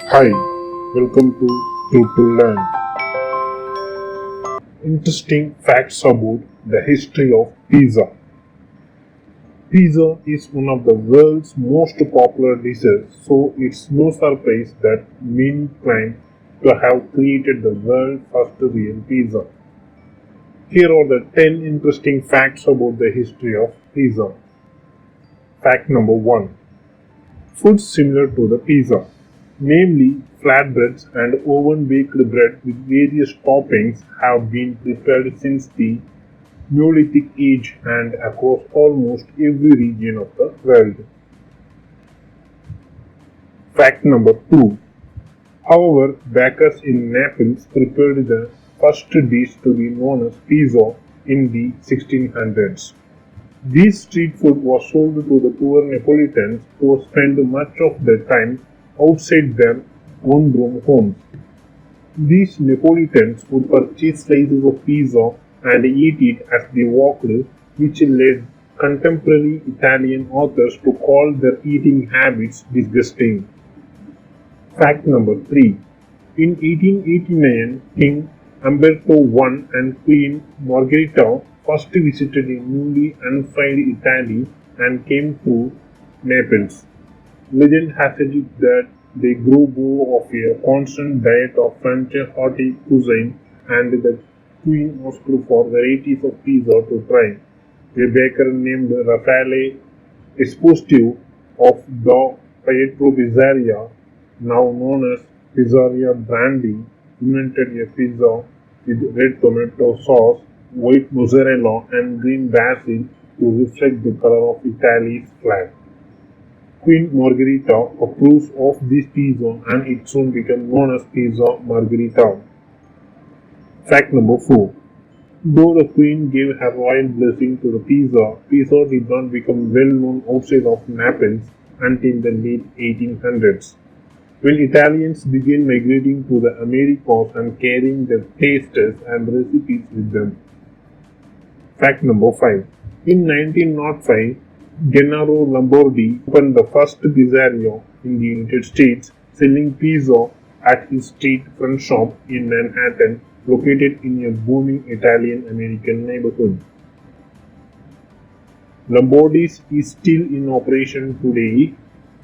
Hi, welcome to Total Learn. Interesting facts about the history of pizza. Pizza is one of the world's most popular dishes, so it's no surprise that many claim to have created the world's first real pizza. Here are the 10 interesting facts about the history of pizza. Fact number 1. Foods similar to the pizza, namely flatbreads and oven-baked bread with various toppings, have been prepared since the Neolithic age and across almost every region of the world. Fact number 2. However, bakers in Naples prepared the first dish to be known as pizza in the 1600s. This street food was sold to the poor Neapolitans who spent much of their time outside their one-room homes. These Neapolitans would purchase slices of pizza and eat it as they walked, which led contemporary Italian authors to call their eating habits disgusting. Fact number 3. In 1889, King Umberto I and Queen Margherita first visited a newly unified Italy and came to Naples. Legend has it that they grew bored of a constant diet of French hearty cuisine, and the queen asked for varieties of pizza to try. A baker named Raffaele Esposito of the Pietro Pizzeria, now known as Pizzeria Brandy, invented a pizza with red tomato sauce, white mozzarella, and green basil to reflect the color of Italy's flag. Queen Margherita approves of this pizza and it soon became known as Pizza Margherita. Fact number 4. Though the Queen gave her royal blessing to the pizza did not become well known outside of Naples until the late 1800s, when Italians began migrating to the Americas and carrying their tastes and recipes with them. Fact number 5. In 1905, Gennaro Lombardi opened the first pizzeria in the United States, selling pizza at his street front shop in Manhattan, located in a booming Italian-American neighborhood. Lombardi's is still in operation today,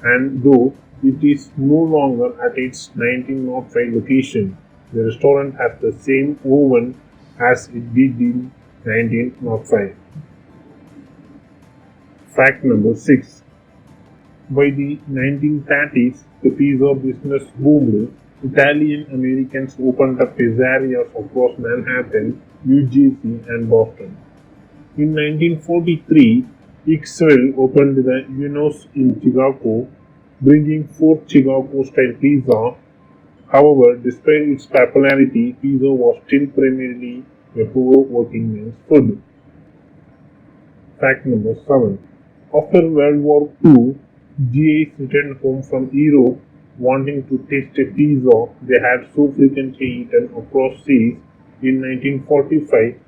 and though it is no longer at its 1905 location, the restaurant has the same oven as it did in 1905. Fact number 6. By the 1930s, the pizza business boomed. Italian Americans opened up pizzerias across Manhattan, New Jersey, and Boston. In 1943, Ixwell opened the Unos in Chicago, bringing forth Chicago-style pizza. However, despite its popularity, pizza was still primarily a poor working man's food. Fact number 7. After World War II, GIs returned home from Europe wanting to taste a pizza they had so frequently eaten across seas. In 1945,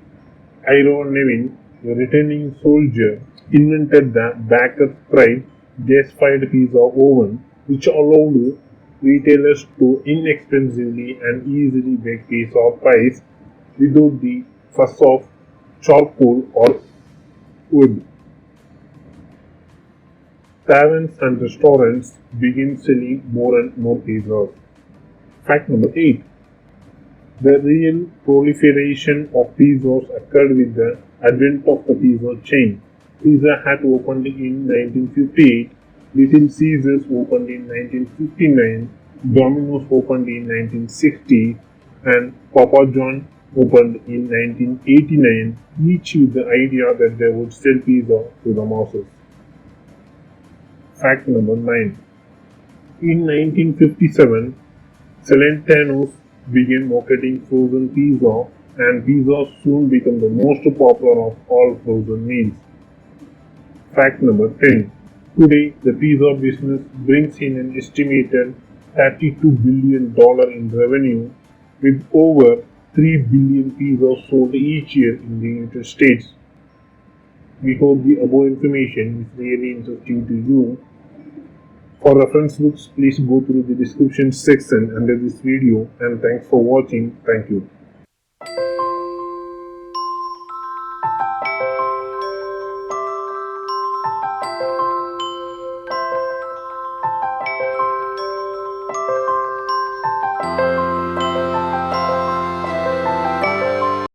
Iro Nevin, a returning soldier, invented the Baker's Pride gas-fired pizza oven, which allowed retailers to inexpensively and easily bake pizza pies without the fuss of charcoal or wood. Taverns and restaurants began selling more and more pizzas. Fact number 8. The real proliferation of pizzas occurred with the advent of the pizza chain. Pizza Hut opened in 1958, Little Caesars opened in 1959, Domino's opened in 1960, and Papa John opened in 1989, each with the idea that they would sell pizza to the masses. Fact number 9. In 1957, Celentanos began marketing frozen pizza, and pizza soon became the most popular of all frozen meals. Fact number 10. Today, the pizza business brings in an estimated $32 billion in revenue, with over 3 billion pizzas sold each year in the United States. We hope the above information is really interesting to you. For reference books, please go through the description section under this video, and thanks for watching. Thank you.